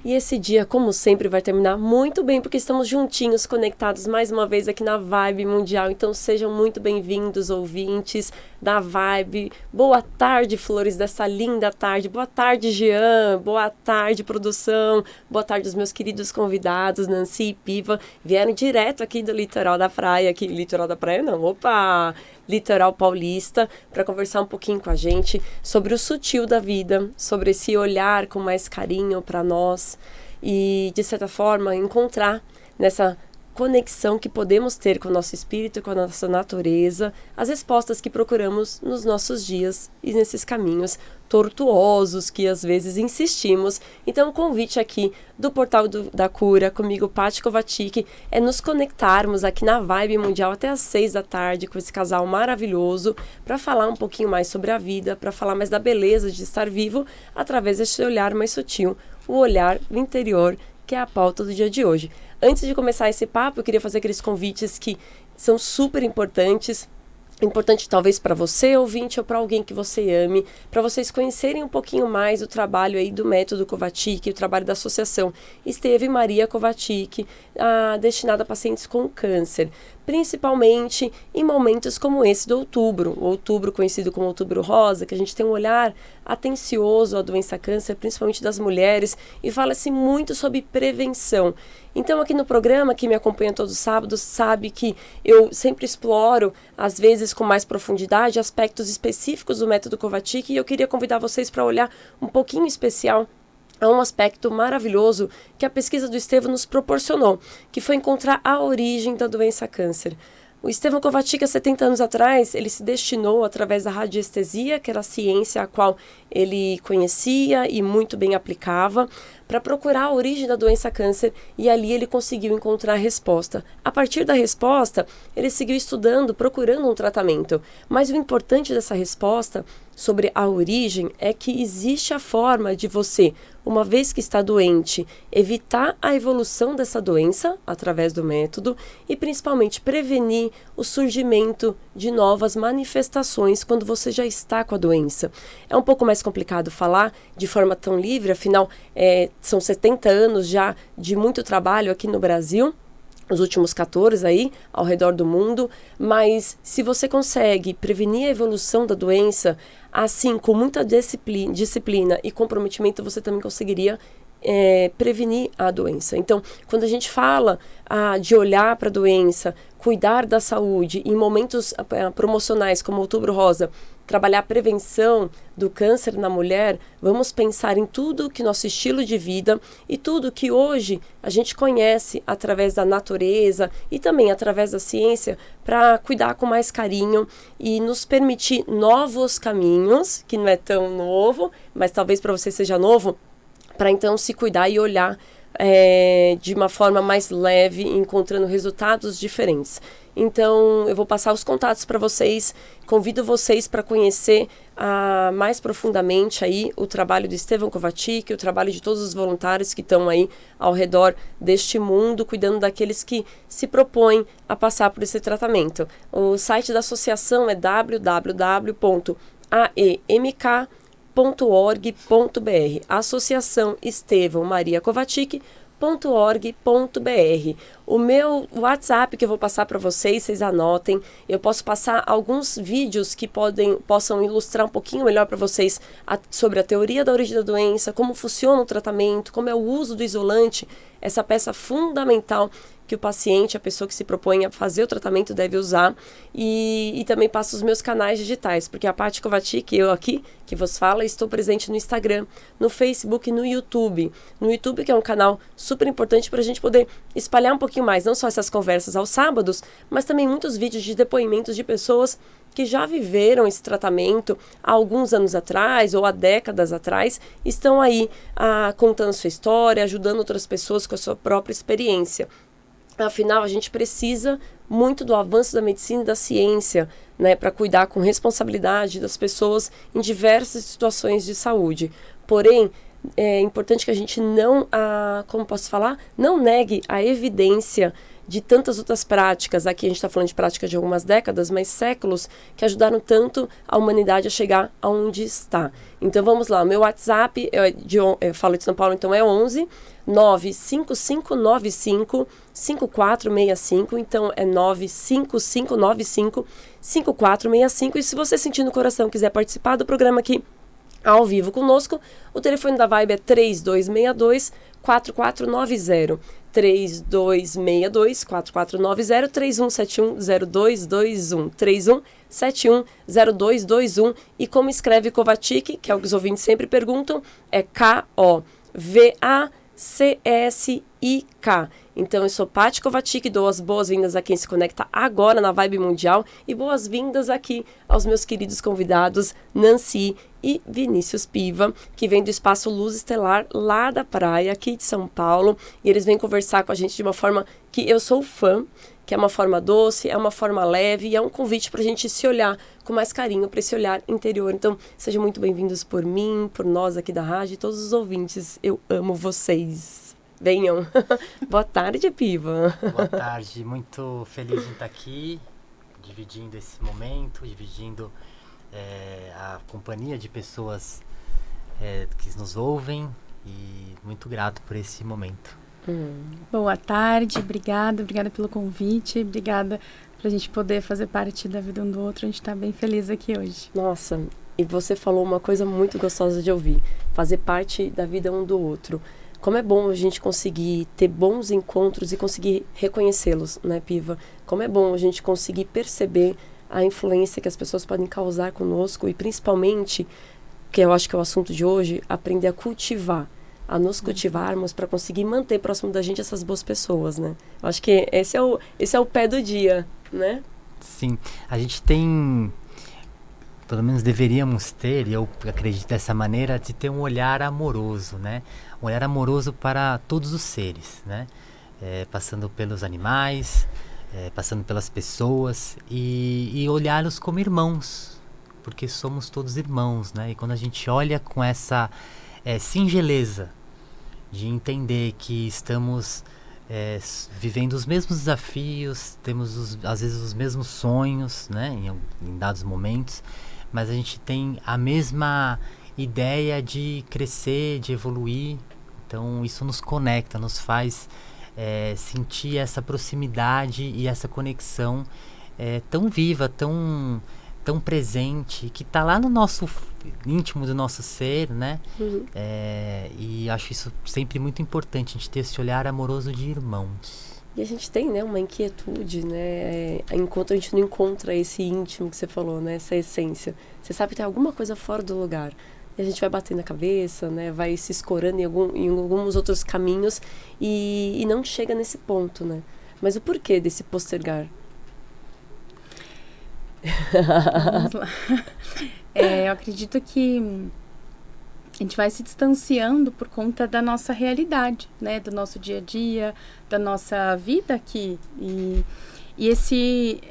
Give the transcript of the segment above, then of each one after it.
E esse dia, como sempre, vai terminar muito bem, porque estamos juntinhos, conectados mais uma vez aqui na Vibe Mundial. Então sejam muito bem-vindos, ouvintes da Vibe. Boa tarde, flores dessa linda tarde. Boa tarde, Jean. Boa tarde, produção. Boa tarde os meus queridos convidados, Nancy e Piva. Vieram direto aqui do litoral da praia. Aqui, litoral da praia não, opa! Litoral paulista, para conversar um pouquinho com a gente sobre o sutil da vida, sobre esse olhar com mais carinho para nós e, de certa forma, encontrar nessa conexão que podemos ter com o nosso espírito, com a nossa natureza, as respostas que procuramos nos nossos dias e nesses caminhos tortuosos que às vezes insistimos. Então o convite aqui do Portal da Cura, comigo, Paty Kovacic, é nos conectarmos aqui na Vibe Mundial até às 6 da tarde com esse casal maravilhoso para falar um pouquinho mais sobre a vida, para falar mais da beleza de estar vivo através desse olhar mais sutil, o olhar interior, que é a pauta do dia de hoje. Antes de começar esse papo, eu queria fazer aqueles convites que são super importantes. Importante talvez para você, ouvinte, ou para alguém que você ame, para vocês conhecerem um pouquinho mais o trabalho aí do método Kovacic, o trabalho da associação Esteve Maria Kovacic, destinada a pacientes com câncer, principalmente em momentos como esse do outubro, o outubro conhecido como outubro rosa, que a gente tem um olhar atencioso à doença câncer, principalmente das mulheres, e fala-se muito sobre prevenção. Então aqui no programa, quem me acompanha todos os sábados sabe que eu sempre exploro, às vezes com mais profundidade, aspectos específicos do método Kovacic, e eu queria convidar vocês para olhar um pouquinho especial a um aspecto maravilhoso que a pesquisa do Estevão nos proporcionou, que foi encontrar a origem da doença câncer. O Estevão Kovacic, há 70 anos atrás, ele se destinou através da radiestesia, que era a ciência a qual ele conhecia e muito bem aplicava, para procurar a origem da doença câncer, e ali ele conseguiu encontrar a resposta. A partir da resposta, ele seguiu estudando, procurando um tratamento. Mas o importante dessa resposta sobre a origem é que existe a forma de você, uma vez que está doente, evitar a evolução dessa doença através do método e principalmente prevenir o surgimento de novas manifestações quando você já está com a doença. É um pouco mais complicado falar de forma tão livre, afinal são 70 anos já de muito trabalho aqui no Brasil, os últimos 14 aí, ao redor do mundo, mas se você consegue prevenir a evolução da doença, assim, com muita disciplina e comprometimento, você também conseguiria prevenir a doença. Então, quando a gente fala de olhar para a doença, cuidar da saúde, em momentos promocionais como Outubro Rosa, trabalhar a prevenção do câncer na mulher, vamos pensar em tudo que nosso estilo de vida e tudo que hoje a gente conhece através da natureza e também através da ciência para cuidar com mais carinho e nos permitir novos caminhos, que não é tão novo, mas talvez para você seja novo, para então se cuidar e olhar de uma forma mais leve, encontrando resultados diferentes. Então, eu vou passar os contatos para vocês, convido vocês para conhecer mais profundamente aí o trabalho do Estevão Kovacic, o trabalho de todos os voluntários que estão aí ao redor deste mundo, cuidando daqueles que se propõem a passar por esse tratamento. O site da associação é www.aemk.org.br, Associação Estevão Maria Kovacic.org.br. O meu WhatsApp que eu vou passar para vocês anotem. Eu posso passar alguns vídeos que possam ilustrar um pouquinho melhor para vocês sobre a teoria da origem da doença, como funciona o tratamento, como é o uso do isolante, essa peça fundamental que o paciente, a pessoa que se propõe a fazer o tratamento deve usar, e também passo os meus canais digitais, porque a Paty Kovacic, eu aqui, que vos fala, estou presente no Instagram, no Facebook e no YouTube. No YouTube, que é um canal super importante para a gente poder espalhar um pouquinho mais, não só essas conversas aos sábados, mas também muitos vídeos de depoimentos de pessoas que já viveram esse tratamento há alguns anos atrás ou há décadas atrás, estão aí contando sua história, ajudando outras pessoas com a sua própria experiência. Afinal, a gente precisa muito do avanço da medicina e da ciência, né, para cuidar com responsabilidade das pessoas em diversas situações de saúde. Porém, é importante que a gente não, como posso falar, não negue a evidência de tantas outras práticas. Aqui a gente está falando de práticas de algumas décadas, mas séculos, que ajudaram tanto a humanidade a chegar aonde está. Então vamos lá, o meu WhatsApp, eu falo de São Paulo, então é 11 95595 5465, então é 95595 5465, e se você sentir no coração quiser participar do programa aqui ao vivo conosco, o telefone da Vibe é 3262 4490. 3262 4490, 3171 0221, 3171 0221. E como escreve Kovacic, que é o que os ouvintes sempre perguntam, é K-O-V-A-C-S-I-K. Então eu sou Paty Kovacic, dou as boas-vindas a quem se conecta agora na Vibe Mundial e boas-vindas aqui aos meus queridos convidados Nancy e Vinícius Piva, que vem do Espaço Luz Estelar lá da praia, aqui de São Paulo, e eles vêm conversar com a gente de uma forma que eu sou fã, que é uma forma doce, é uma forma leve e é um convite para a gente se olhar com mais carinho, para esse olhar interior. Então, sejam muito bem-vindos por mim, por nós aqui da rádio e todos os ouvintes. Eu amo vocês. Venham. Boa tarde, Piva. Boa tarde. Muito feliz em estar aqui, dividindo esse momento, dividindo a companhia de pessoas que nos ouvem, e muito grato por esse momento. Boa tarde, obrigada pelo convite, obrigada pra gente poder fazer parte da vida um do outro. A gente tá bem feliz aqui hoje. Nossa, e você falou uma coisa muito gostosa de ouvir, fazer parte da vida um do outro. Como é bom a gente conseguir ter bons encontros e conseguir reconhecê-los, né, Piva? Como é bom a gente conseguir perceber a influência que as pessoas podem causar conosco e principalmente, que eu acho que é o assunto de hoje, aprender a cultivar, a nos cultivarmos para conseguir manter próximo da gente essas boas pessoas, né? Eu acho que esse é o pé do dia, né? Sim, a gente tem, pelo menos deveríamos ter, e eu acredito dessa maneira, de ter um olhar amoroso, né? Um olhar amoroso para todos os seres, né? Passando pelos animais, passando pelas pessoas e olhá-los como irmãos, porque somos todos irmãos, né? E quando a gente olha com essa singeleza de entender que estamos vivendo os mesmos desafios, temos às vezes os mesmos sonhos, né? Em dados momentos, mas a gente tem a mesma ideia de crescer, de evoluir. Então isso nos conecta, nos faz sentir essa proximidade e essa conexão tão viva, tão presente, que está lá no nosso íntimo do nosso ser, né? E acho isso sempre muito importante, a gente ter esse olhar amoroso de irmãos. E a gente tem, né, uma inquietude, né? Enquanto a gente não encontra esse íntimo que você falou, né? Essa essência. Você sabe que tem alguma coisa fora do lugar. E a gente vai batendo a cabeça, né? Vai se escorando em alguns outros caminhos e não chega nesse ponto, né? Mas o porquê desse postergar? Vamos lá. Eu acredito que a gente vai se distanciando por conta da nossa realidade, né? Do nosso dia a dia, da nossa vida aqui. E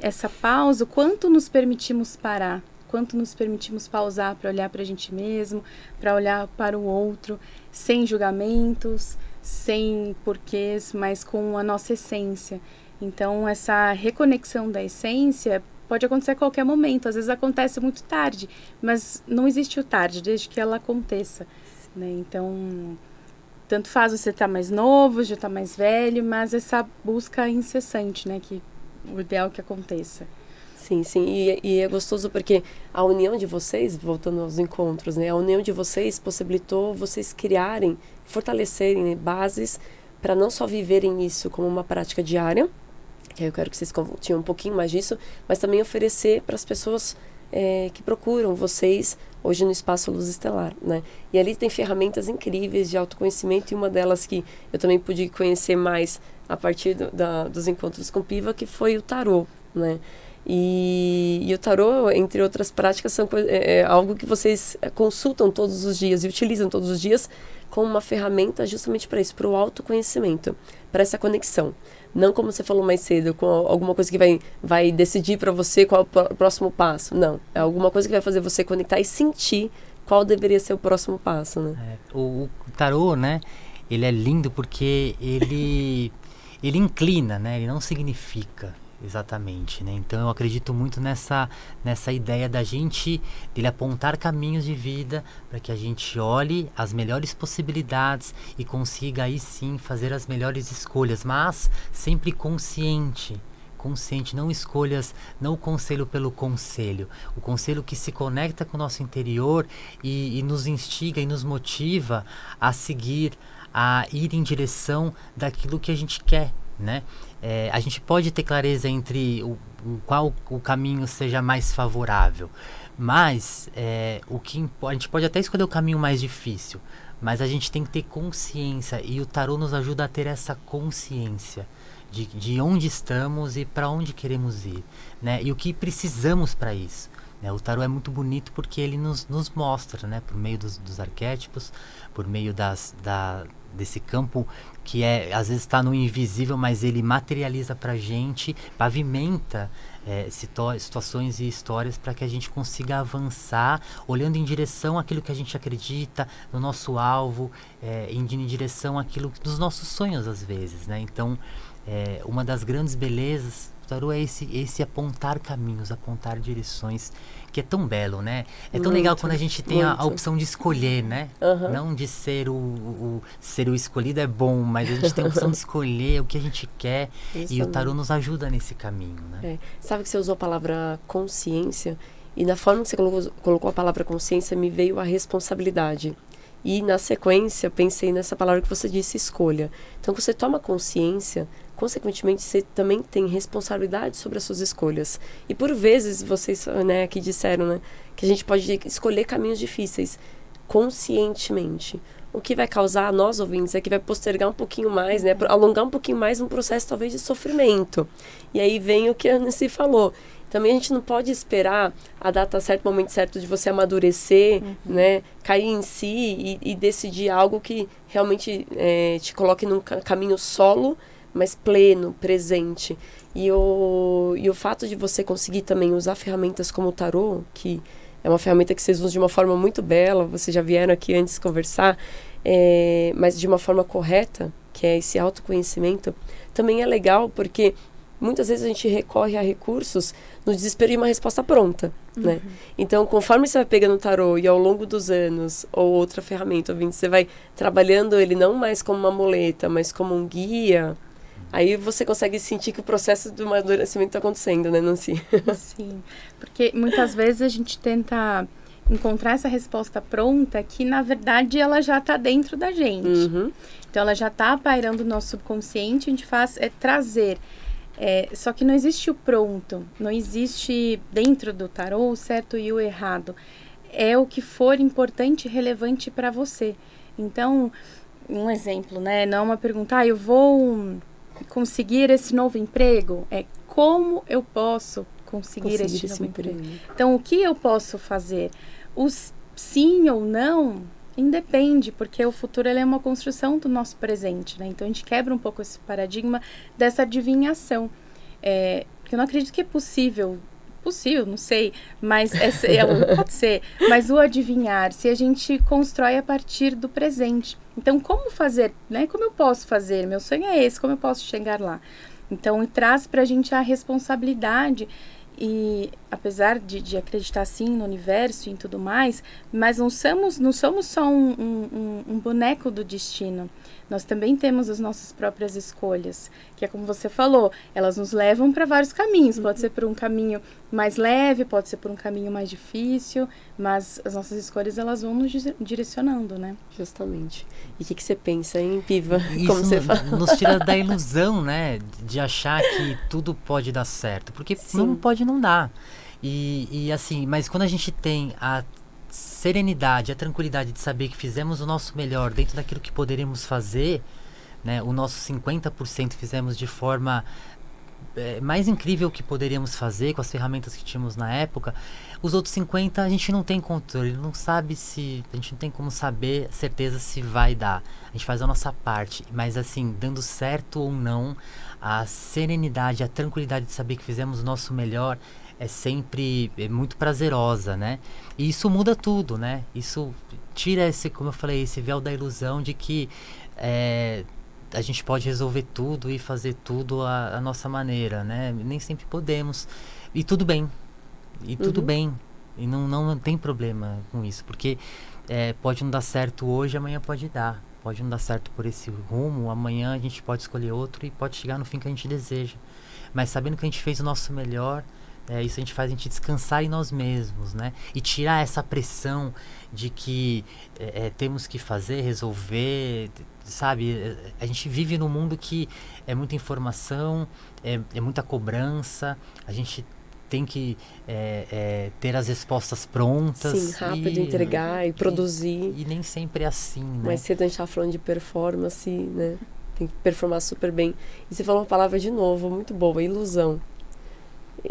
essa pausa, o quanto nos permitimos parar, quanto nos permitimos pausar para olhar para a gente mesmo, para olhar para o outro, sem julgamentos, sem porquês, mas com a nossa essência. Então, essa reconexão da essência pode acontecer a qualquer momento, às vezes acontece muito tarde, mas não existe o tarde, desde que ela aconteça, né? Então, tanto faz você estar mais novo, já estar mais velho, mas essa busca incessante, né? Que o ideal é que aconteça. Sim, sim, e é gostoso porque a união de vocês, voltando aos encontros, né? A união de vocês possibilitou vocês criarem, fortalecerem, né, bases para não só viverem isso como uma prática diária, que eu quero que vocês tinham um pouquinho mais disso, mas também oferecer para as pessoas que procuram vocês hoje no Espaço Luz Estelar, né? E ali tem ferramentas incríveis de autoconhecimento, e uma delas que eu também pude conhecer mais a partir dos encontros com Piva, que foi o tarô, né? E o tarô, entre outras práticas, são algo que vocês consultam todos os dias e utilizam todos os dias como uma ferramenta justamente para isso, para o autoconhecimento, para essa conexão. Não como você falou mais cedo, com alguma coisa que vai decidir para você qual é o próximo passo. Não, é alguma coisa que vai fazer você conectar e sentir qual deveria ser o próximo passo, né? O tarô, né, ele é lindo porque ele inclina, né, ele não significa exatamente, né? Então eu acredito muito nessa ideia dele apontar caminhos de vida para que a gente olhe as melhores possibilidades e consiga aí sim fazer as melhores escolhas, mas sempre consciente, não escolhas, não o conselho pelo conselho, o conselho que se conecta com o nosso interior e nos instiga e nos motiva a seguir, a ir em direção daquilo que a gente quer, né? A gente pode ter clareza entre qual o caminho seja mais favorável, mas a gente pode até escolher o caminho mais difícil, mas a gente tem que ter consciência, e o tarô nos ajuda a ter essa consciência de onde estamos e para onde queremos ir, né? E o que precisamos para isso, né? O tarô é muito bonito porque ele nos mostra, né? Por meio dos arquétipos, por meio desse campo que às vezes está no invisível, mas ele materializa para a gente, pavimenta situações e histórias para que a gente consiga avançar, olhando em direção àquilo que a gente acredita, no nosso alvo, indo em direção àquilo dos nossos sonhos às vezes, né? Então, uma das grandes belezas do tarô é esse apontar caminhos, apontar direções, que é tão belo, né? É tão legal quando a gente tem a opção de escolher, né? Não de ser ser o escolhido é bom, mas a gente tem a opção de escolher o que a gente quer. Isso, e o tarô nos ajuda nesse caminho, né? Sabe que você usou a palavra consciência, e na forma que você colocou a palavra consciência me veio a responsabilidade. E na sequência pensei nessa palavra que você disse, escolha. Então, quando você toma consciência, consequentemente você também tem responsabilidade sobre as suas escolhas. E por vezes vocês, né, aqui disseram, né, que a gente pode escolher caminhos difíceis conscientemente. O que vai causar a nós ouvintes é que vai postergar um pouquinho mais, né, alongar um pouquinho mais um processo talvez de sofrimento. E aí vem o que a Nancy falou. Também a gente não pode esperar a data certa, o momento certo de você amadurecer, né, cair em si e decidir algo que realmente te coloque num caminho solo, mas pleno, presente. E o fato de você conseguir também usar ferramentas como o tarô, que é uma ferramenta que vocês usam de uma forma muito bela, vocês já vieram aqui antes conversar, mas de uma forma correta, que é esse autoconhecimento, também é legal porque muitas vezes a gente recorre a recursos no desespero de uma resposta pronta, né? Então, conforme você vai pegando o tarô e ao longo dos anos, ou outra ferramenta, você vai trabalhando ele não mais como uma muleta, mas como um guia, aí você consegue sentir que o processo do amadurecimento está acontecendo, né, Nancy? Sim, porque muitas vezes a gente tenta encontrar essa resposta pronta que, na verdade, ela já está dentro da gente. Então, ela já está pairando o nosso subconsciente, a gente faz trazer. Só que não existe o pronto, não existe dentro do tarô o certo e o errado. É o que for importante e relevante para você. Então, um exemplo, né? Não é uma pergunta, eu vou conseguir esse novo emprego? Como eu posso conseguir esse novo emprego? Então, o que eu posso fazer? Os sim ou não independe, porque o futuro ele é uma construção do nosso presente, né? Então a gente quebra um pouco esse paradigma dessa adivinhação. Porque eu não acredito que é possível, não sei, mas pode ser, mas o adivinhar, se a gente constrói a partir do presente. Então, como fazer, né? Como eu posso fazer? Meu sonho é esse, como eu posso chegar lá? Então, traz pra gente a responsabilidade. E apesar de acreditar sim no universo e em tudo mais, mas não somos só um boneco do destino. Nós também temos as nossas próprias escolhas, que é como você falou, elas nos levam para vários caminhos. Pode ser por um caminho mais leve, pode ser por um caminho mais difícil, mas as nossas escolhas elas vão nos direcionando, né? Justamente. E o que você pensa, hein, Piva? Isso como você fala? Nos tira da ilusão, né, de achar que tudo pode dar certo, porque não pode, não dá. E assim, mas quando a gente tem a serenidade, a tranquilidade de saber que fizemos o nosso melhor dentro daquilo que poderíamos fazer, né, o nosso 50% fizemos de forma mais incrível que poderíamos fazer com as ferramentas que tínhamos na época, os outros 50% a gente não tem controle, não sabe a gente não tem como saber certeza se vai dar. A gente faz a nossa parte, mas assim, dando certo ou não, a serenidade, a tranquilidade de saber que fizemos o nosso melhor é sempre muito prazerosa, né? E isso muda tudo, né? Isso tira esse, como eu falei, esse véu da ilusão de que a gente pode resolver tudo e fazer tudo à nossa maneira, né? Nem sempre podemos. E tudo bem. E tudo bem. E não tem problema com isso, porque pode não dar certo hoje, amanhã pode dar. Pode não dar certo por esse rumo, amanhã a gente pode escolher outro e pode chegar no fim que a gente deseja. Mas sabendo que a gente fez o nosso melhor, isso a gente faz a gente descansar em nós mesmos, né? E tirar essa pressão de que temos que fazer, resolver, sabe? A gente vive num mundo que é muita informação, é muita cobrança, a gente tem que ter as respostas prontas. Sim, rápido, entregar e produzir. E nem sempre é assim, né? Mais cedo a gente estava falando de performance, né? Tem que performar super bem. E você falou uma palavra de novo, muito boa, ilusão.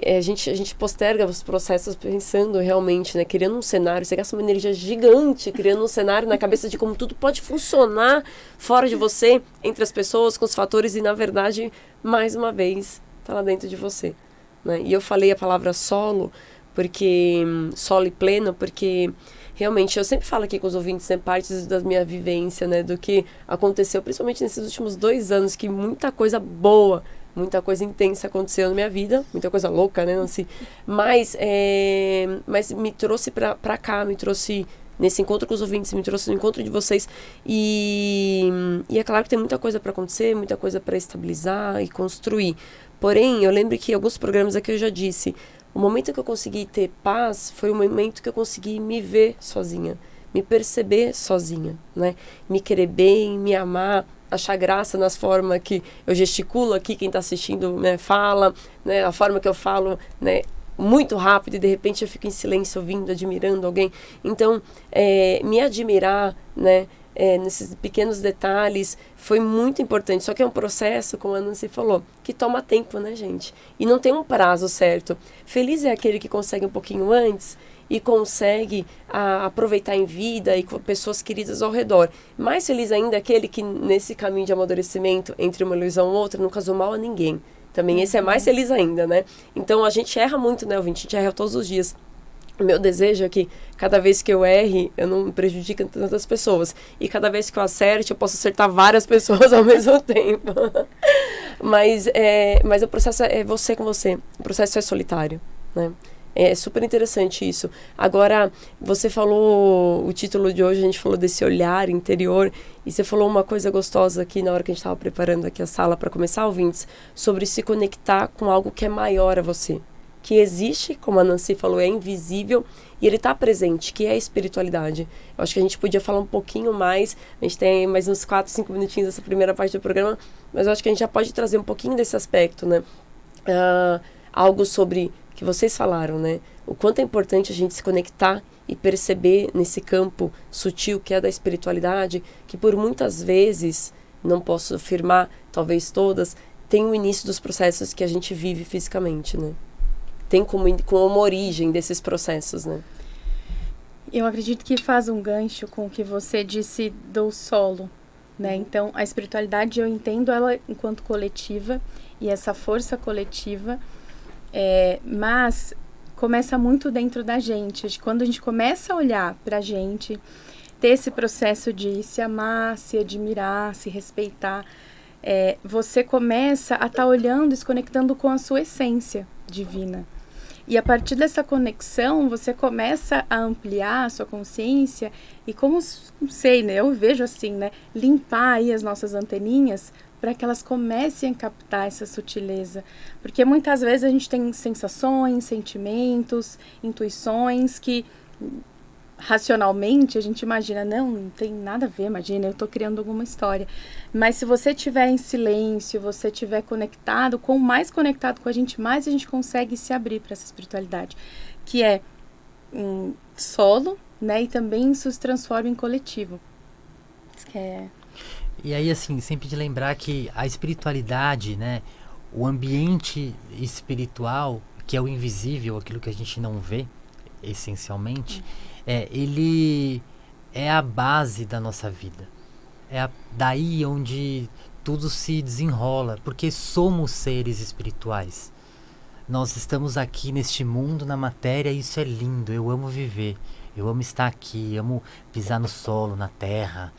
A gente posterga os processos pensando realmente, né? Criando um cenário, você gasta uma energia gigante criando um cenário na cabeça de como tudo pode funcionar fora de você, entre as pessoas, com os fatores, e na verdade, mais uma vez, está lá dentro de você. Né? E eu falei a palavra solo, porque solo e pleno, porque realmente eu sempre falo aqui com os ouvintes, né, partes da minha vivência, né, do que aconteceu, principalmente nesses últimos 2 anos, que muita coisa boa, muita coisa intensa aconteceu na minha vida, muita coisa louca, né, Nancy? Mas me trouxe pra cá, me trouxe nesse encontro com os ouvintes, me trouxe no encontro de vocês, e é claro que tem muita coisa para acontecer, muita coisa para estabilizar e construir. Porém, eu lembro que em alguns programas aqui eu já disse, o momento que eu consegui ter paz foi o momento que eu consegui me ver sozinha, me perceber sozinha, né? Me querer bem, me amar, achar graça nas formas que eu gesticulo aqui, quem está assistindo, né, fala, né, a forma que eu falo, né, muito rápido, e de repente eu fico em silêncio ouvindo, admirando alguém. Então, me admirar, né, nesses pequenos detalhes foi muito importante. Só que é um processo, como a Nancy falou, que toma tempo, né, gente? E não tem um prazo certo. Feliz é aquele que consegue um pouquinho antes e consegue aproveitar em vida e com pessoas queridas ao redor. Mais feliz ainda é aquele que, nesse caminho de amadurecimento, entre uma ilusão e outra, não casou mal a ninguém. Também esse é mais feliz ainda, né? Então, a gente erra muito, né, ouvinte? A gente erra todos os dias. O meu desejo é que cada vez que eu erre, eu não prejudique tantas pessoas. E cada vez que eu acerte, eu posso acertar várias pessoas ao mesmo tempo. Mas o processo é você com você. O processo é solitário, né? É super interessante isso. Agora, você falou, o título de hoje, a gente falou desse olhar interior, e você falou uma coisa gostosa aqui na hora que a gente estava preparando aqui a sala para começar, ouvintes, sobre se conectar com algo que é maior a você. Que existe, como a Nancy falou, é invisível, e ele está presente, que é a espiritualidade. Eu acho que a gente podia falar um pouquinho mais, a gente tem mais uns 4, 5 minutinhos dessa primeira parte do programa, mas eu acho que a gente já pode trazer um pouquinho desse aspecto, né? Algo sobre, que vocês falaram, né? O quanto é importante a gente se conectar e perceber nesse campo sutil que é da espiritualidade, que por muitas vezes, não posso afirmar, talvez todas, tem o início dos processos que a gente vive fisicamente, né? Tem como uma origem desses processos, né? Eu acredito que faz um gancho com o que você disse do solo, né? Então, a espiritualidade, eu entendo ela enquanto coletiva, e essa força coletiva, mas começa muito dentro da gente. Quando a gente começa a olhar pra gente, ter esse processo de se amar, se admirar, se respeitar, você começa a estar olhando e se conectando com a sua essência divina. E a partir dessa conexão, você começa a ampliar a sua consciência e, como, não sei, né, eu vejo assim, né, limpar aí as nossas anteninhas para que elas comecem a captar essa sutileza. Porque muitas vezes a gente tem sensações, sentimentos, intuições que racionalmente a gente imagina, não tem nada a ver, imagina, eu estou criando alguma história. Mas se você estiver em silêncio, você estiver conectado, mais conectado com a gente, mais a gente consegue se abrir para essa espiritualidade, que é solo, né, e também isso se transforma em coletivo. E aí, assim, sempre de lembrar que a espiritualidade, né, o ambiente espiritual, que é o invisível, aquilo que a gente não vê, essencialmente, ele é a base da nossa vida. Daí onde tudo se desenrola, porque somos seres espirituais. Nós estamos aqui neste mundo, na matéria, e isso é lindo. Eu amo viver. Eu amo estar aqui, amo pisar no solo, na terra,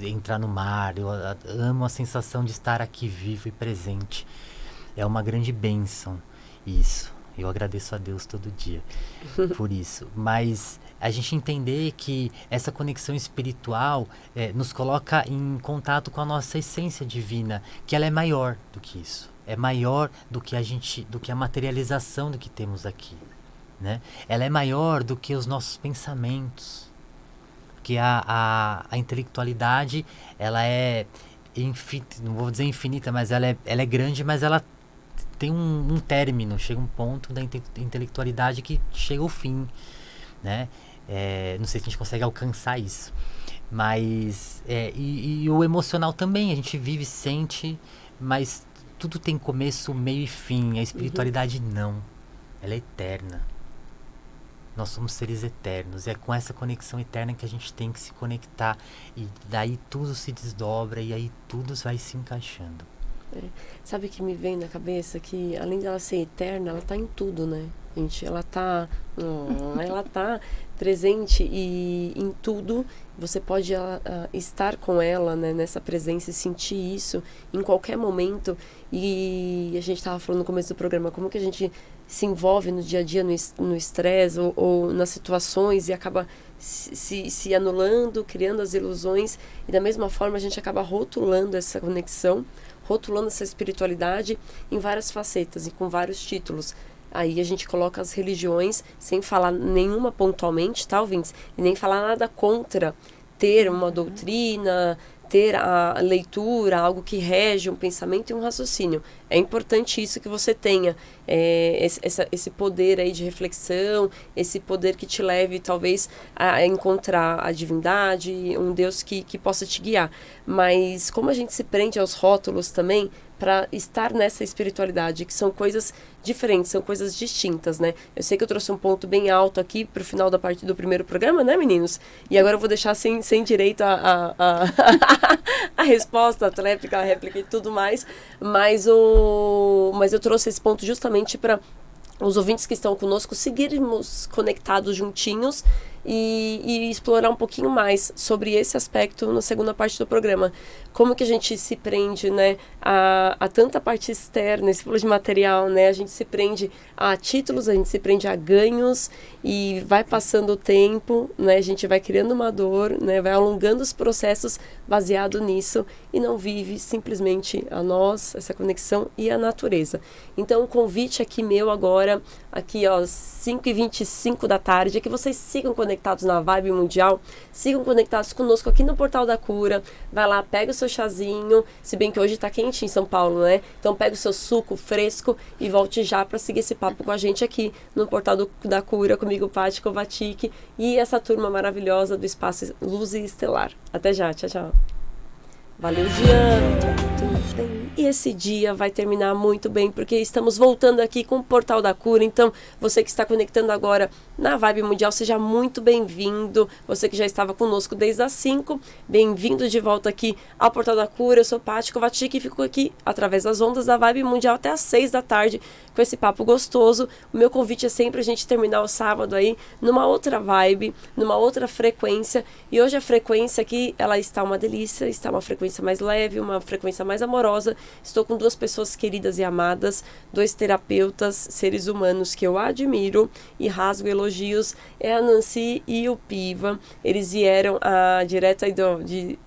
entrar no mar. Eu amo a sensação de estar aqui vivo e presente. É uma grande bênção isso. Eu agradeço a Deus todo dia por isso. Mas a gente entender que essa conexão espiritual nos coloca em contato com a nossa essência divina, que ela é maior do que isso. É maior do que a materialização do que temos aqui, né? Ela é maior do que os nossos pensamentos. Porque a intelectualidade, ela é não vou dizer infinita, mas ela é grande, mas ela tem um término, chega um ponto da intelectualidade que chega ao fim, né? Não sei se a gente consegue alcançar isso, mas e o emocional também, a gente vive, sente, mas tudo tem começo, meio e fim. A espiritualidade não, ela é eterna. Nós somos seres eternos, e é com essa conexão eterna que a gente tem que se conectar, e daí tudo se desdobra, e aí tudo vai se encaixando. Sabe o que me vem na cabeça? Que além dela ser eterna, ela tá em tudo, né, gente? Ela tá presente e em tudo. Você pode estar com ela, né, nessa presença, e sentir isso em qualquer momento. E a gente estava falando no começo do programa como que a gente se envolve no dia a dia no estresse ou nas situações e acaba se anulando, criando as ilusões. E da mesma forma a gente acaba rotulando essa conexão, rotulando essa espiritualidade em várias facetas e com vários títulos. Aí a gente coloca as religiões, sem falar nenhuma pontualmente, tá, ouvintes? E nem falar nada contra ter uma doutrina, ter a leitura, algo que rege um pensamento e um raciocínio. É importante isso, que você tenha esse poder aí de reflexão, esse poder que te leve talvez a encontrar a divindade, um Deus que possa te guiar. Mas como a gente se prende aos rótulos também, para estar nessa espiritualidade, que são coisas diferentes, são coisas distintas, né? Eu sei que eu trouxe um ponto bem alto aqui pro final da parte do primeiro programa, né, meninos? E agora eu vou deixar sem direito a resposta, a réplica e tudo mais, mas eu trouxe esse ponto justamente para os ouvintes que estão conosco seguirmos conectados juntinhos e explorar um pouquinho mais sobre esse aspecto na segunda parte do programa. Como que a gente se prende, né, a tanta parte externa, esse falou de material, né, a gente se prende a títulos, a gente se prende a ganhos, e vai passando o tempo, né, a gente vai criando uma dor, né, vai alongando os processos baseado nisso, e não vive simplesmente a nós, essa conexão e a natureza. Então o convite aqui meu agora, aqui ó, 5h25 da tarde, é que vocês sigam conectados na Vibe Mundial, sigam conectados conosco aqui no Portal da Cura. Vai lá, pega o seu chazinho, se bem que hoje tá quente em São Paulo, né? Então pega o seu suco fresco e volte já para seguir esse papo com a gente aqui no Portal da Cura, comigo, Paty Kovacic, e essa turma maravilhosa do Espaço Luz e Estelar. Até já, tchau, tchau. Valeu, Diana. E esse dia vai terminar muito bem, porque estamos voltando aqui com o Portal da Cura. Então, você que está conectando agora na Vibe Mundial, seja muito bem-vindo. Você que já estava conosco desde as 5, bem-vindo de volta aqui ao Portal da Cura. Eu sou Paty Kovacic e fico aqui através das ondas da Vibe Mundial até às 6 da tarde com esse papo gostoso. O meu convite é sempre a gente terminar o sábado aí numa outra vibe, numa outra frequência. E hoje a frequência aqui, ela está uma delícia, está uma frequência mais leve, uma frequência mais amorosa. Estou com 2 pessoas queridas e amadas, 2 terapeutas, seres humanos que eu admiro e rasgo elogios. É a Nancy e o Piva. Eles vieram direto aí de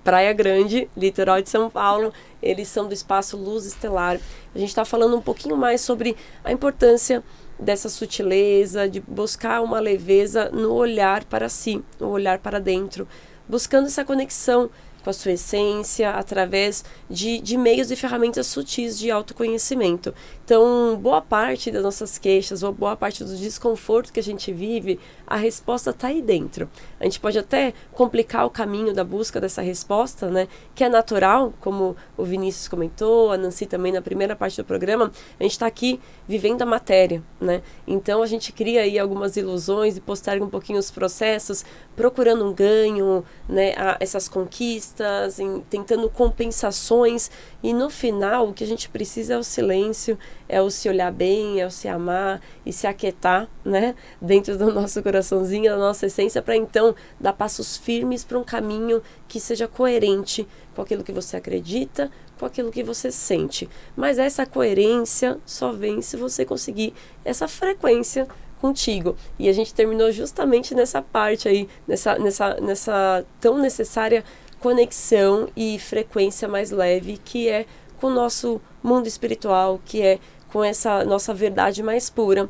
Praia Grande, litoral de São Paulo. Eles são do Espaço Luz Estelar. A gente está falando um pouquinho mais sobre a importância dessa sutileza, de buscar uma leveza no olhar para si, no olhar para dentro, buscando essa conexão com a sua essência, através de meios e ferramentas sutis de autoconhecimento. Então, boa parte das nossas queixas, ou boa parte do desconforto que a gente vive, a resposta está aí dentro. A gente pode até complicar o caminho da busca dessa resposta, né, que é natural, como o Vinícius comentou, a Nancy também na primeira parte do programa. A gente está aqui vivendo a matéria, né? Então a gente cria aí algumas ilusões e posterga um pouquinho os processos, procurando um ganho, né, essas conquistas, respostas, tentando compensações, e no final o que a gente precisa é o silêncio, é o se olhar bem, é o se amar e se aquietar, né, dentro do nosso coraçãozinho, da nossa essência, para então dar passos firmes para um caminho que seja coerente com aquilo que você acredita, com aquilo que você sente. Mas essa coerência só vem se você conseguir essa frequência contigo. E a gente terminou justamente nessa parte aí, nessa tão necessária conexão e frequência mais leve, que é com o nosso mundo espiritual, que é com essa nossa verdade mais pura.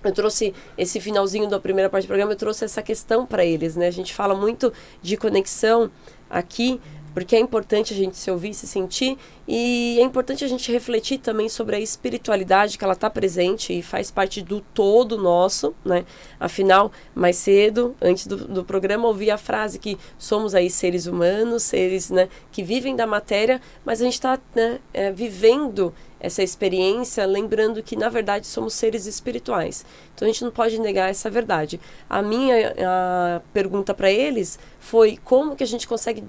Eu trouxe esse finalzinho da primeira parte do programa, eu trouxe essa questão para eles, né? A gente fala muito de conexão aqui, porque é importante a gente se ouvir, se sentir, e é importante a gente refletir também sobre a espiritualidade, que ela está presente e faz parte do todo nosso, né? Afinal, mais cedo, antes do programa, ouvi a frase que somos aí seres humanos, seres, né, que vivem da matéria, mas a gente está, né, vivendo essa experiência, lembrando que, na verdade, somos seres espirituais. Então, a gente não pode negar essa verdade. A minha pergunta para eles foi como que a gente consegue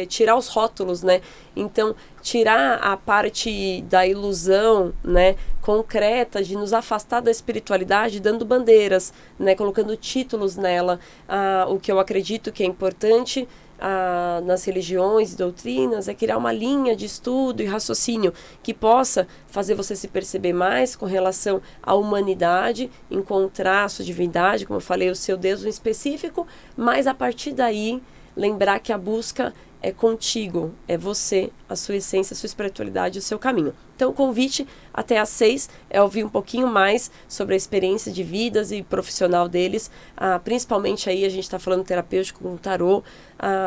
tirar os rótulos, né? Então, tirar a parte da ilusão, né, concreta de nos afastar da espiritualidade, dando bandeiras, né, colocando títulos nela. O que eu acredito que é importante nas religiões e doutrinas é criar uma linha de estudo e raciocínio que possa fazer você se perceber mais com relação à humanidade, encontrar a sua divindade, como eu falei, o seu Deus em específico, mas a partir daí lembrar que a busca é contigo, é você, a sua essência, a sua espiritualidade, o seu caminho. Então o convite até às 6 é ouvir um pouquinho mais sobre a experiência de vidas e profissional deles, principalmente aí a gente está falando terapêutico com o tarô,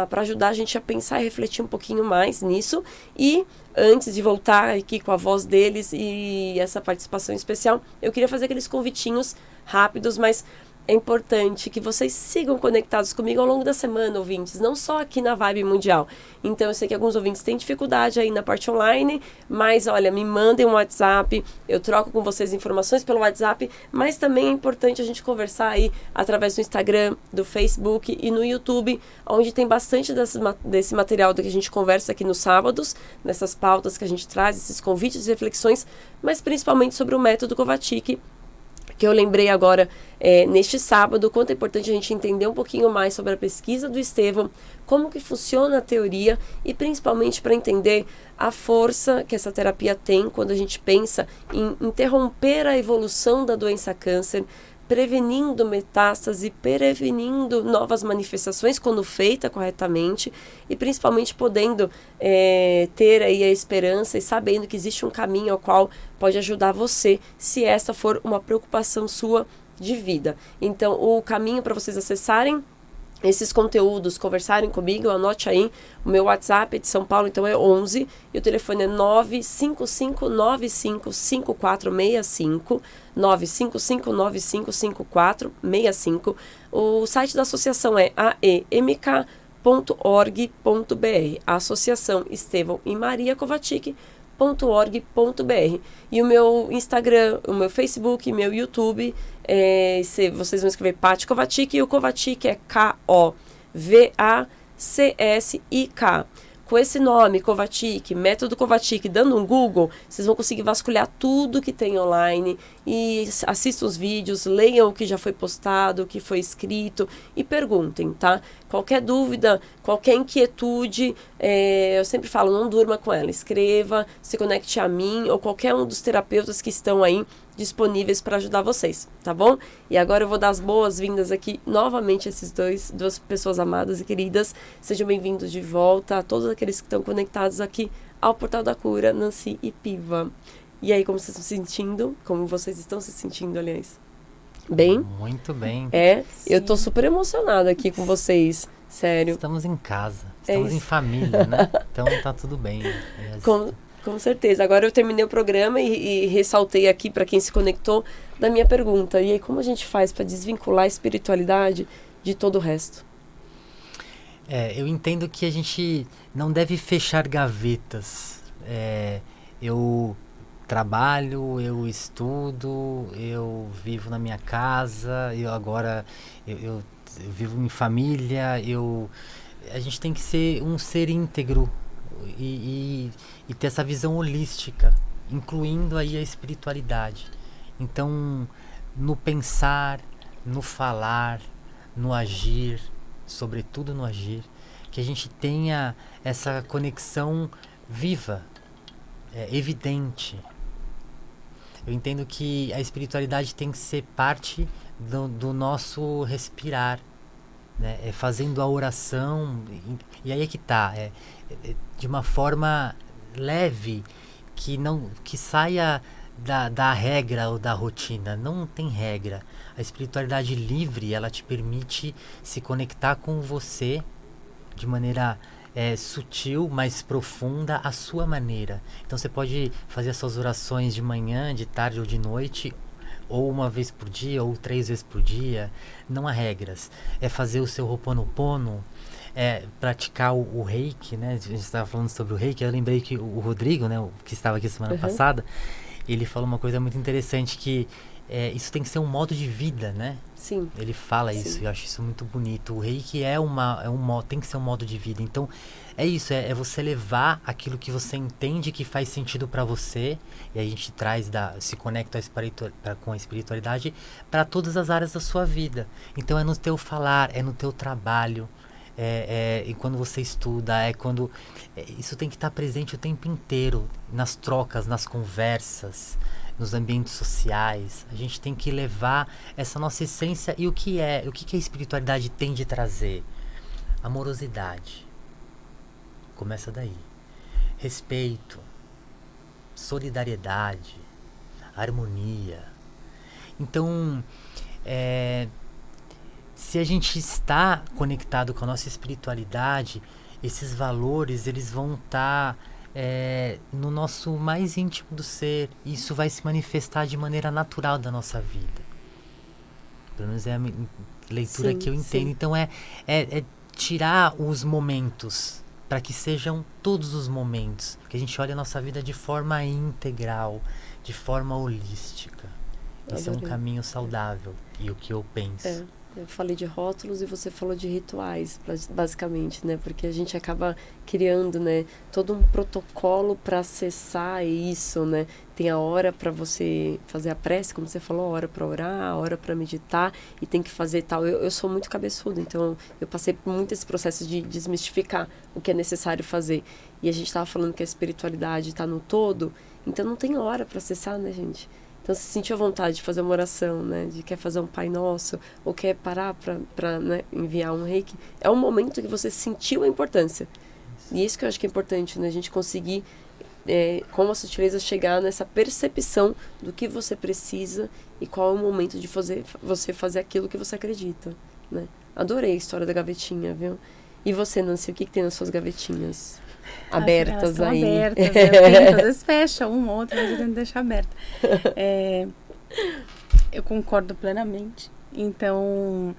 para ajudar a gente a pensar e refletir um pouquinho mais nisso. E antes de voltar aqui com a voz deles e essa participação especial, eu queria fazer aqueles convitinhos rápidos, mas é importante que vocês sigam conectados comigo ao longo da semana, ouvintes, não só aqui na Vibe Mundial. Então, eu sei que alguns ouvintes têm dificuldade aí na parte online, mas, olha, me mandem um WhatsApp, eu troco com vocês informações pelo WhatsApp, mas também é importante a gente conversar aí através do Instagram, do Facebook e no YouTube, onde tem bastante desse material do que a gente conversa aqui nos sábados, nessas pautas que a gente traz, esses convites e reflexões, mas principalmente sobre o método Kovačić, que eu lembrei agora neste sábado, quanto é importante a gente entender um pouquinho mais sobre a pesquisa do Estevão, como que funciona a teoria e principalmente para entender a força que essa terapia tem quando a gente pensa em interromper a evolução da doença câncer, prevenindo metástase, prevenindo novas manifestações quando feita corretamente e principalmente podendo ter aí a esperança e sabendo que existe um caminho ao qual pode ajudar você, se essa for uma preocupação sua de vida. Então, o caminho para vocês acessarem esses conteúdos, conversarem comigo, anote aí, o meu WhatsApp é de São Paulo, então é 11, e o telefone é 955955465, 955955465. O site da associação é aemk.org.br, a Associação Estevão e Maria Kovačić.org.br. E o meu Instagram, o meu Facebook, meu YouTube, vocês vão escrever Paty Kovačić, e o Kovačić é K-O-V-A-C-S-I-K. Com esse nome, Kovačić, método Kovačić, dando um Google, vocês vão conseguir vasculhar tudo que tem online e assistam os vídeos, leiam o que já foi postado, o que foi escrito e perguntem, tá? Qualquer dúvida, qualquer inquietude, eu sempre falo, não durma com ela, escreva, se conecte a mim ou qualquer um dos terapeutas que estão aí disponíveis para ajudar vocês, tá bom? E agora eu vou dar as boas-vindas aqui novamente a esses duas pessoas amadas e queridas. Sejam bem-vindos de volta a todos aqueles que estão conectados aqui ao Portal da Cura, Nancy e Piva. E aí, como vocês estão se sentindo? Como vocês estão se sentindo, aliás? Bem? Muito bem. Eu tô super emocionada aqui com vocês, sério. Estamos em casa, estamos em família, né? Então tá tudo bem. Com certeza. Agora eu terminei o programa e ressaltei aqui para quem se conectou da minha pergunta. E aí, como a gente faz para desvincular a espiritualidade de todo o resto? Eu entendo que a gente não deve fechar gavetas. Eu trabalho, eu estudo, eu vivo na minha casa, eu vivo em família, eu a gente tem que ser um ser íntegro e ter essa visão holística, incluindo aí a espiritualidade. Então, no pensar, no falar, no agir, sobretudo no agir, que a gente tenha essa conexão viva, evidente. Eu entendo que a espiritualidade tem que ser parte do nosso respirar, né? Fazendo a oração, e aí é que tá, de uma forma leve, que saia da regra ou da rotina. Não tem regra. A espiritualidade livre, ela te permite se conectar com você de maneira sutil, mais profunda, à sua maneira. Então você pode fazer as suas orações de manhã, de tarde ou de noite, ou uma vez por dia, ou 3 vezes por dia. Não há regras. É fazer o seu Ho'oponopono, praticar o reiki, né? A gente estava falando sobre o reiki. Eu lembrei que o Rodrigo, né, que estava aqui semana passada, ele falou uma coisa muito interessante, que isso tem que ser um modo de vida, né? Sim. Ele fala isso, e eu acho isso muito bonito. O reiki tem que ser um modo de vida. Então, é isso, é você levar aquilo que você entende que faz sentido para você, e a gente se conecta com a espiritualidade para todas as áreas da sua vida. Então, é no teu falar, é no teu trabalho, e quando você estuda, isso tem que estar presente o tempo inteiro, nas trocas, nas conversas, nos ambientes sociais. A gente tem que levar essa nossa essência. E o que a espiritualidade tem de trazer? Amorosidade. Começa daí. Respeito, solidariedade, harmonia. Então, se a gente está conectado com a nossa espiritualidade, esses valores, eles vão estar no nosso mais íntimo do ser. E isso vai se manifestar de maneira natural da nossa vida. Pelo menos é a leitura que eu entendo. Sim. Então é tirar os momentos para que sejam todos os momentos, que a gente olhe a nossa vida de forma integral, de forma holística. Esse é um caminho saudável, e o que eu penso. Eu falei de rótulos e você falou de rituais, basicamente, né? Porque a gente acaba criando, né, todo um protocolo para acessar isso, né? Tem a hora para você fazer a prece, como você falou, a hora para orar, a hora para meditar, e tem que fazer tal. Eu sou muito cabeçuda, então eu passei por muito esse processo de desmistificar o que é necessário fazer. E a gente estava falando que a espiritualidade está no todo, então não tem hora para acessar, né, gente? Então, se sentiu a vontade de fazer uma oração, né? De quer fazer um Pai Nosso, ou quer parar para né, enviar um reiki, é um momento que você sentiu a importância. E isso que eu acho que é importante, né? A gente conseguir, com a sutileza, chegar nessa percepção do que você precisa e qual é o momento de você fazer aquilo que você acredita, né? Adorei a história da gavetinha, viu? E você, Nancy, o que tem nas suas gavetinhas? Abertas aí. Abertas, eu tento, às vezes fecha uma ou outra, mas eu tento deixar aberta. Eu concordo plenamente. Então,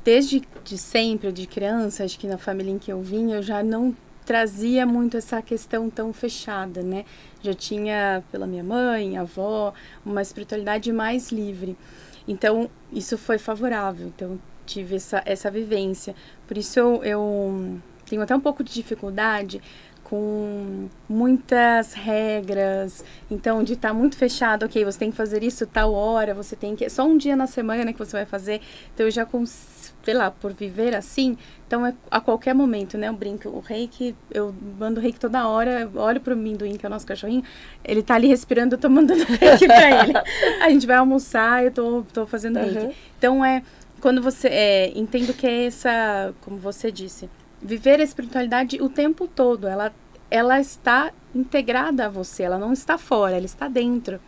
desde sempre, de criança, acho que na família em que eu vim, eu já não trazia muito essa questão tão fechada, né? Já tinha, pela minha mãe, avó, uma espiritualidade mais livre. Então, isso foi favorável. Então, tive essa vivência. Por isso, eu tenho até um pouco de dificuldade com muitas regras. Então, de estar muito fechado, ok, você tem que fazer isso tal hora, você tem que... Só um dia na semana que você vai fazer. Então, eu já, sei lá, por viver assim, então é a qualquer momento, né? Eu brinco, o reiki, eu mando reiki toda hora, eu olho pro Minduim, que é o nosso cachorrinho, ele tá ali respirando, eu tô mandando reiki pra ele. A gente vai almoçar, eu tô fazendo reiki. Então, quando você... entendo que é essa, como você disse... Viver a espiritualidade o tempo todo, ela está integrada a você, ela não está fora, ela está dentro.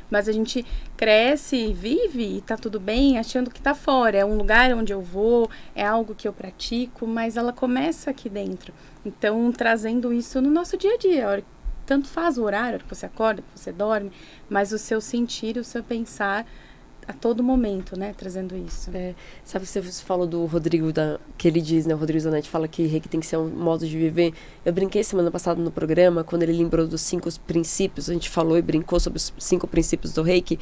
Mas a gente cresce, vive e está tudo bem, achando que está fora. É um lugar onde eu vou, é algo que eu pratico, mas ela começa aqui dentro. Então, trazendo isso no nosso dia a dia. Tanto faz o horário, que você acorda, que você dorme, mas o seu sentir, o seu pensar... a todo momento, né, trazendo isso. Sabe que você falou do Rodrigo, que ele diz, né, o Rodrigo Zanetti fala que reiki tem que ser um modo de viver. Eu brinquei semana passada no programa, quando ele lembrou dos 5 princípios, a gente falou e brincou sobre os 5 princípios do reiki,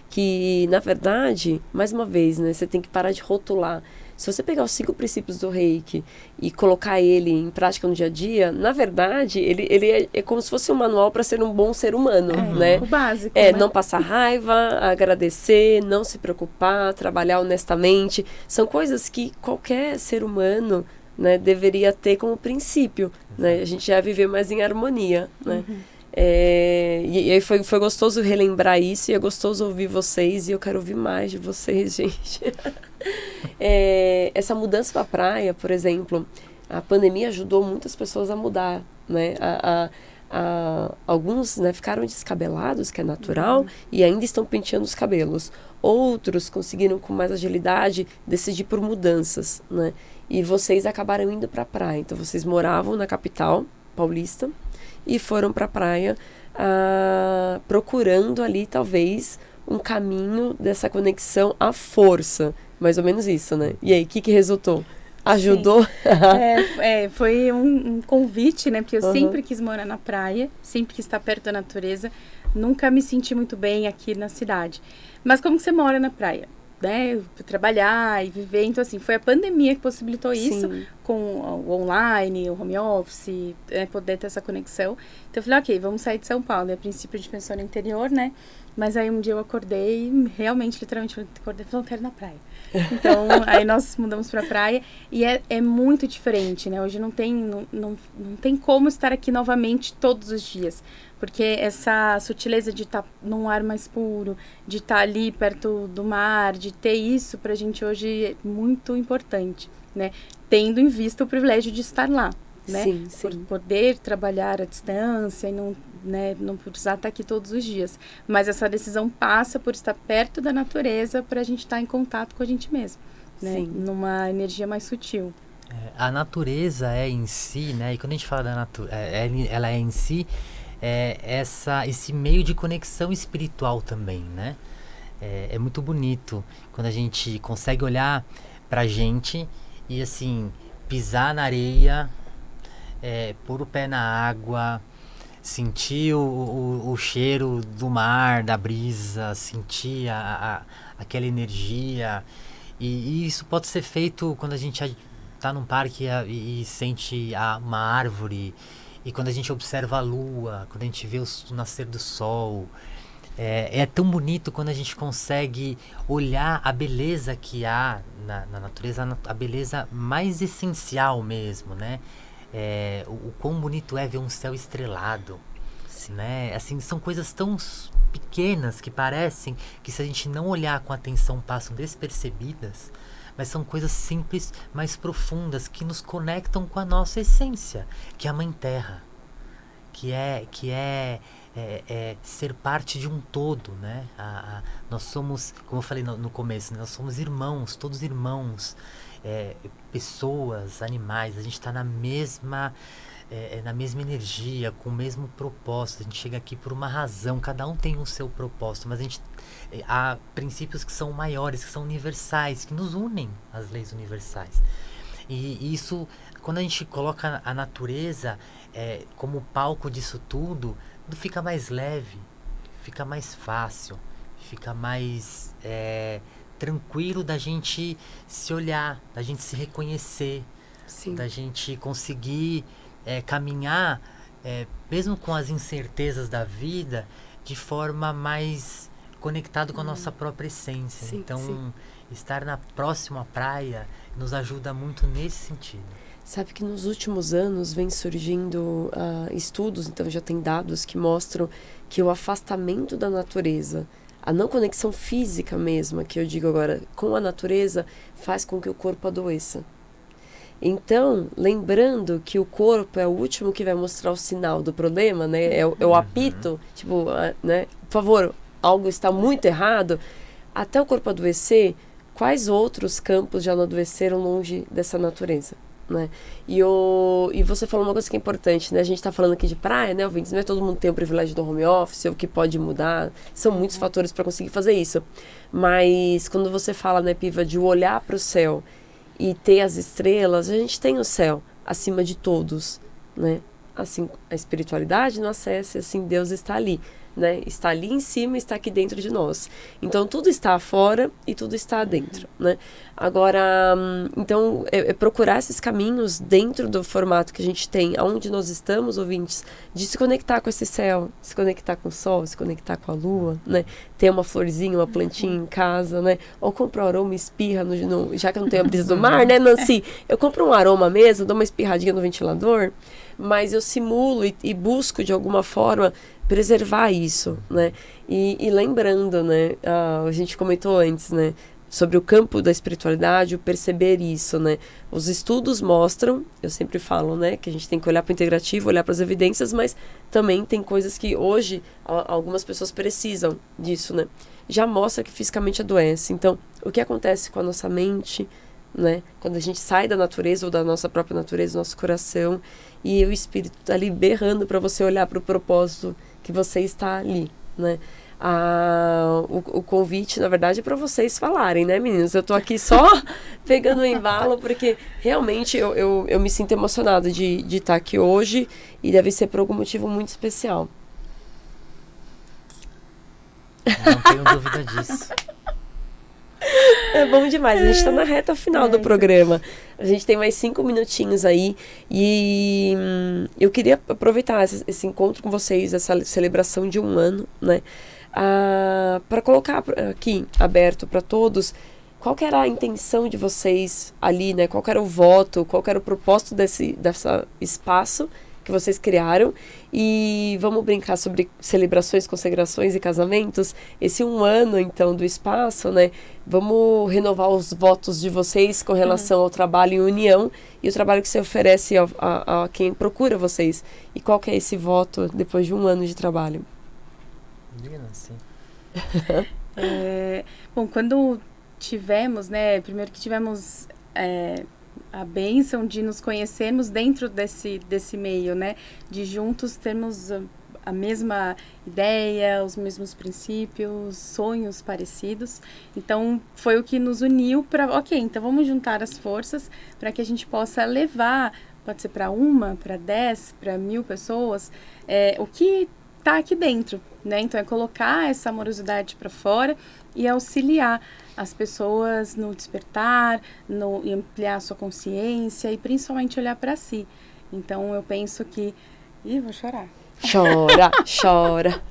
que, na verdade, mais uma vez, né, você tem que parar de rotular. Se você pegar os 5 princípios do Reiki e colocar ele em prática no dia a dia, na verdade, ele é como se fosse um manual para ser um bom ser humano, né? O básico, não passar raiva, agradecer, não se preocupar, trabalhar honestamente. São coisas que qualquer ser humano, né, deveria ter como princípio, né? A gente já viver mais em harmonia, né? E aí foi gostoso relembrar isso, e é gostoso ouvir vocês, e eu quero ouvir mais de vocês, gente. Essa mudança para a praia, por exemplo, a pandemia ajudou muitas pessoas a mudar, né? Alguns, né, ficaram descabelados, que é natural, e ainda estão penteando os cabelos. Outros conseguiram, com mais agilidade, decidir por mudanças, né? E vocês acabaram indo para a praia. Então, vocês moravam na capital paulista e foram para a praia procurando ali, talvez, um caminho dessa conexão à força. Mais ou menos isso, né? E aí, o que resultou? Ajudou? Foi um convite, né? Porque eu sempre quis morar na praia, sempre quis estar perto da natureza. Nunca me senti muito bem aqui na cidade. Mas como que você mora na praia? Né, trabalhar e viver, então assim, foi a pandemia que possibilitou isso, com o online, o home office, poder ter essa conexão. Então eu falei, ok, vamos sair de São Paulo. E a princípio a gente pensou no interior, né, mas aí um dia eu acordei, realmente, literalmente, acordei e falei, não quero ir na praia. Então, aí nós mudamos pra praia, e é muito diferente, né, hoje não tem como estar aqui novamente todos os dias. Porque essa sutileza de estar num ar mais puro, de estar ali perto do mar, de ter isso pra gente hoje é muito importante, né? Tendo em vista o privilégio de estar lá, né? Sim. Por poder trabalhar à distância e não precisar estar aqui todos os dias. Mas essa decisão passa por estar perto da natureza para a gente estar em contato com a gente mesmo, né? Sim. Numa energia mais sutil. A natureza é em si, né? E quando a gente fala da natureza, ela é em si... esse meio de conexão espiritual também, né? É muito bonito quando a gente consegue olhar pra gente e, assim, pisar na areia, pôr o pé na água, sentir o cheiro do mar, da brisa, sentir aquela energia. E isso pode ser feito quando a gente tá num parque e sente uma árvore. E quando a gente observa a lua, quando a gente vê o nascer do sol, é tão bonito quando a gente consegue olhar a beleza que há na natureza, a beleza mais essencial mesmo, né? O quão bonito é ver um céu estrelado, né? Assim, são coisas tão pequenas que parecem que, se a gente não olhar com atenção, passam despercebidas. Mas são coisas simples, mais profundas, que nos conectam com a nossa essência, que é a Mãe Terra, que é ser parte de um todo, né? Nós somos, como eu falei no começo, nós somos irmãos, todos irmãos, pessoas, animais, a gente está na mesma energia, com o mesmo propósito. A gente chega aqui por uma razão, cada um tem o seu propósito, mas há princípios que são maiores, que são universais, que nos unem às leis universais. E isso, quando a gente coloca a natureza como palco disso tudo fica mais leve, fica mais fácil, fica mais tranquilo da gente se olhar, da gente se reconhecer, da gente conseguir caminhar, mesmo com as incertezas da vida, de forma mais conectado com a nossa própria essência. Então, estar na próxima praia nos ajuda muito nesse sentido. Sabe que nos últimos anos vem surgindo estudos, então já tem dados que mostram que o afastamento da natureza, a não conexão física mesma, que eu digo agora, com a natureza, faz com que o corpo adoeça. Então, lembrando que o corpo é o último que vai mostrar o sinal do problema, né? É o apito, tipo, né? Por favor, algo está muito errado. Até o corpo adoecer, quais outros campos já não adoeceram longe dessa natureza, né? E você falou uma coisa que é importante, né? A gente está falando aqui de praia, né, ouvintes? Não é todo mundo tem o privilégio do home office, o que pode mudar. São muitos fatores para conseguir fazer isso. Mas quando você fala, né, Piva, de olhar para o céu e ter as estrelas, a gente tem o céu acima de todos, né? assim a espiritualidade no acesso, e assim Deus está ali, né? Está ali em cima, está aqui dentro de nós. Então tudo está fora e tudo está dentro, né? Agora, então é procurar esses caminhos dentro do formato que a gente tem, aonde nós estamos, ouvintes, de se conectar com esse céu, se conectar com o sol, se conectar com a lua, né? Ter uma florzinha, uma plantinha em casa, né? Ou comprar um aroma, espirra, já que eu não tenho a brisa do mar, né, Nancy? Eu compro um aroma mesmo, dou uma espirradinha no ventilador, mas eu simulo e busco de alguma forma preservar isso, né? E lembrando, né? A gente comentou antes, né? Sobre o campo da espiritualidade, o perceber isso, né? Os estudos mostram, eu sempre falo, né? Que a gente tem que olhar para o integrativo, olhar para as evidências, mas também tem coisas que hoje algumas pessoas precisam disso, né? Já mostra que fisicamente adoece. Então, o que acontece com a nossa mente, né? Quando a gente sai da natureza ou da nossa própria natureza, do nosso coração, e o espírito está ali berrando para você olhar para o propósito que você está ali, né? O convite, na verdade, é para vocês falarem, né, meninos? Eu tô aqui só pegando o embalo, porque realmente eu me sinto emocionada de estar aqui hoje, e deve ser por algum motivo muito especial. Não tenho dúvida disso. É bom demais, a gente está na reta final do programa. A gente tem mais 5 minutinhos aí, e eu queria aproveitar esse encontro com vocês, essa celebração de 1 ano, né? Para colocar aqui aberto para todos, qual que era a intenção de vocês ali, né? Qual que era o voto, qual que era o propósito desse espaço que vocês criaram, e vamos brincar sobre celebrações, consagrações e casamentos. Esse 1 ano, então, do espaço, né? Vamos renovar os votos de vocês com relação ao trabalho em união e o trabalho que você oferece a quem procura vocês. E qual que é esse voto depois de 1 ano de trabalho? Sim. Bom, quando tivemos, né? Primeiro que tivemos a bênção de nos conhecermos dentro desse meio, né? De juntos termos a mesma ideia, os mesmos princípios, sonhos parecidos. Então, foi o que nos uniu para, ok, então vamos juntar as forças para que a gente possa levar, pode ser para 1, para 10, para 1000 pessoas, o que está aqui dentro, né? Então, é colocar essa amorosidade para fora e auxiliar as pessoas no despertar, em ampliar a sua consciência e principalmente olhar para si. Então, eu penso que... Ih, vou chorar. Chora, chora.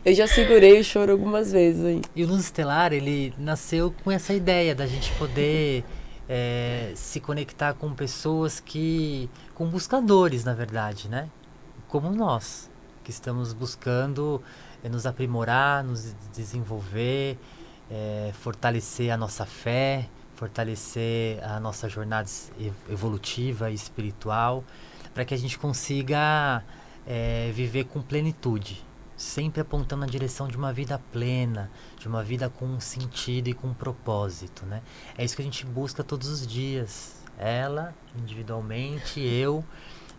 Eu já segurei o choro algumas vezes aí. E o Luz Estelar, ele nasceu com essa ideia da gente poder se conectar com pessoas com buscadores, na verdade, né? Como nós, que estamos buscando nos aprimorar, nos desenvolver, fortalecer a nossa fé, fortalecer a nossa jornada evolutiva e espiritual, para que a gente consiga viver com plenitude, sempre apontando na direção de uma vida plena, de uma vida com um sentido e com um propósito, né? É isso que a gente busca todos os dias, ela individualmente, eu,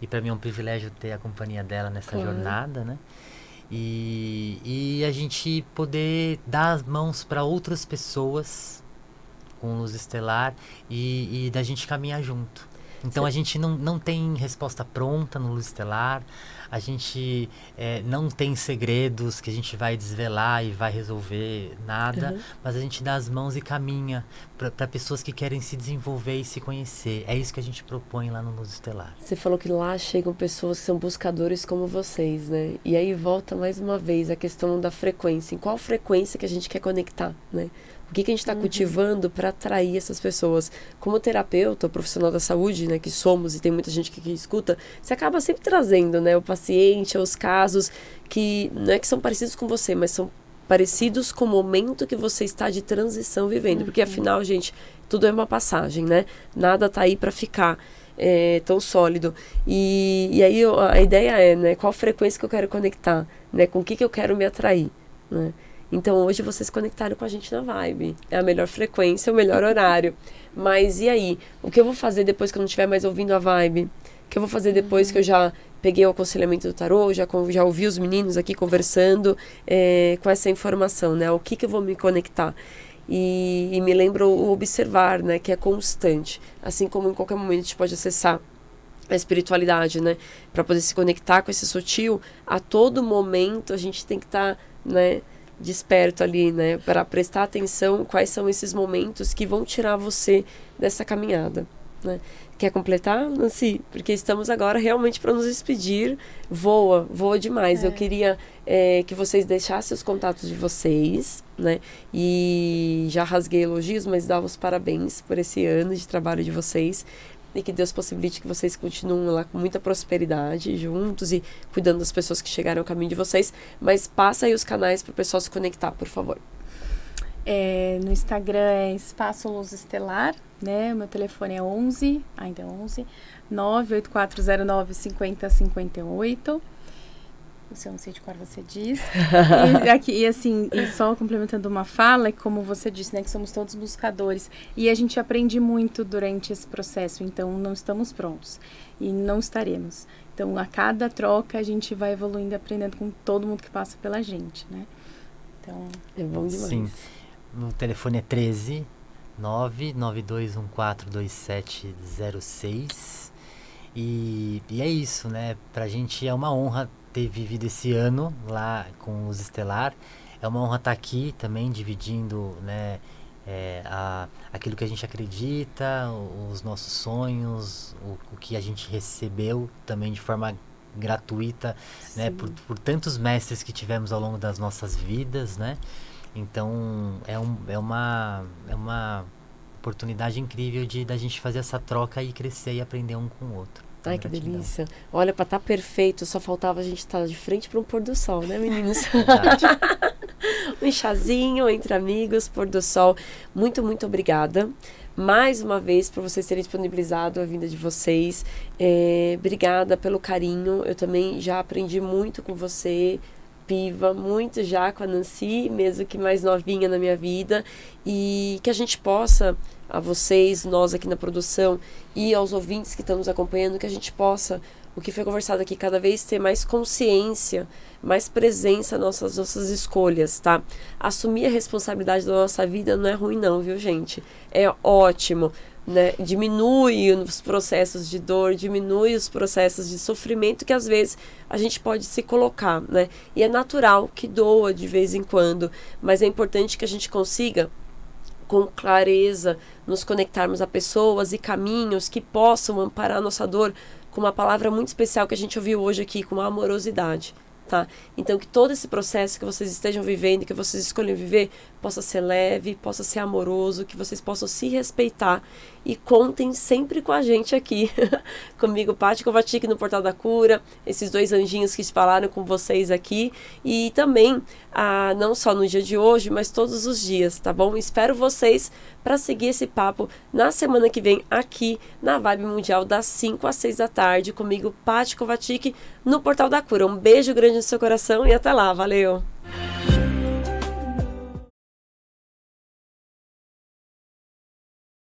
e para mim é um privilégio ter a companhia dela nessa jornada, né? E a gente poder dar as mãos para outras pessoas com Luz Estelar e da gente caminhar junto. Então a gente não tem resposta pronta no Luz Estelar, a gente não tem segredos que a gente vai desvelar e vai resolver nada, mas a gente dá as mãos e caminha para pessoas que querem se desenvolver e se conhecer. É isso que a gente propõe lá no Luz Estelar. Você falou que lá chegam pessoas que são buscadores como vocês, né? E aí volta mais uma vez a questão da frequência. Em qual frequência que a gente quer conectar, né? O que a gente está cultivando para atrair essas pessoas? Como terapeuta, profissional da saúde, né, que somos, e tem muita gente que escuta, você acaba sempre trazendo, né, o paciente, os casos que não é que são parecidos com você, mas são parecidos com o momento que você está de transição vivendo. Porque afinal, gente, tudo é uma passagem, né? Nada tá aí para ficar tão sólido. E aí a ideia é, né, qual frequência que eu quero conectar, né, com o que eu quero me atrair, né? Então, hoje vocês conectaram com a gente na Vibe. É a melhor frequência, o melhor horário. Mas e aí? O que eu vou fazer depois que eu não estiver mais ouvindo a Vibe? O que eu vou fazer depois que eu já peguei o aconselhamento do tarô, já ouvi os meninos aqui conversando com essa informação, né? O que eu vou me conectar? E me lembro o observar, né? Que é constante. Assim como em qualquer momento a gente pode acessar a espiritualidade, né? Para poder se conectar com esse sutil, a todo momento a gente tem que estar, né, desperto ali, né? Para prestar atenção quais são esses momentos que vão tirar você dessa caminhada, né? Quer completar, Nancy? Porque estamos agora realmente para nos despedir. Voa demais. Eu queria que vocês deixassem os contatos de vocês, né? E já rasguei elogios, mas dava os parabéns por esse ano de trabalho de vocês. E que Deus possibilite que vocês continuem lá com muita prosperidade juntos e cuidando das pessoas que chegaram ao caminho de vocês. Mas passa aí os canais para o pessoal se conectar, por favor. No Instagram é Espaço Luz Estelar, né? Meu telefone é 11 98409-5058. Isso eu não sei de qual você diz. E só complementando uma fala, como você disse, né, que somos todos buscadores. E a gente aprende muito durante esse processo, então não estamos prontos. E não estaremos. Então, a cada troca, a gente vai evoluindo e aprendendo com todo mundo que passa pela gente, né? Então, é bom demais. Sim. O telefone é 13 992142706. E é isso, né? Pra gente é uma honra ter vivido esse ano lá com os Estelar. É uma honra estar aqui também dividindo, né, aquilo que a gente acredita, os nossos sonhos, o que a gente recebeu também de forma gratuita, né, por tantos mestres que tivemos ao longo das nossas vidas, né? Então é uma oportunidade incrível da gente fazer essa troca e crescer e aprender um com o outro. Ai, que delícia. Olha, para estar perfeito, só faltava a gente estar de frente para um pôr do sol, né, meninos? Um chazinho entre amigos, pôr do sol. Muito, muito obrigada. Mais uma vez, por vocês terem disponibilizado a vinda de vocês. Obrigada pelo carinho. Eu também já aprendi muito com você, Piva, muito já com a Nancy, mesmo que mais novinha na minha vida. E que a gente possa, a vocês, nós aqui na produção e aos ouvintes que estão nos acompanhando, que a gente possa, o que foi conversado aqui, cada vez ter mais consciência, mais presença nas nossas escolhas, tá? Assumir a responsabilidade da nossa vida não é ruim não, viu, gente? É ótimo, né? Diminui os processos de dor, diminui os processos de sofrimento que às vezes a gente pode se colocar, né? E é natural que doa de vez em quando, mas é importante que a gente consiga com clareza nos conectarmos a pessoas e caminhos que possam amparar a nossa dor, com uma palavra muito especial que a gente ouviu hoje aqui, com a amorosidade, tá? Então, que todo esse processo que vocês estejam vivendo, que vocês escolhem viver, possa ser leve, possa ser amoroso, que vocês possam se respeitar e contem sempre com a gente aqui, comigo, Paty Kovacic, no Portal da Cura, esses dois anjinhos que falaram com vocês aqui, e também, não só no dia de hoje, mas todos os dias, tá bom? Espero vocês para seguir esse papo na semana que vem aqui na Vibe Mundial, das 5 às 6 da tarde, comigo, Paty Kovacic, no Portal da Cura. Um beijo grande no seu coração e até lá, valeu!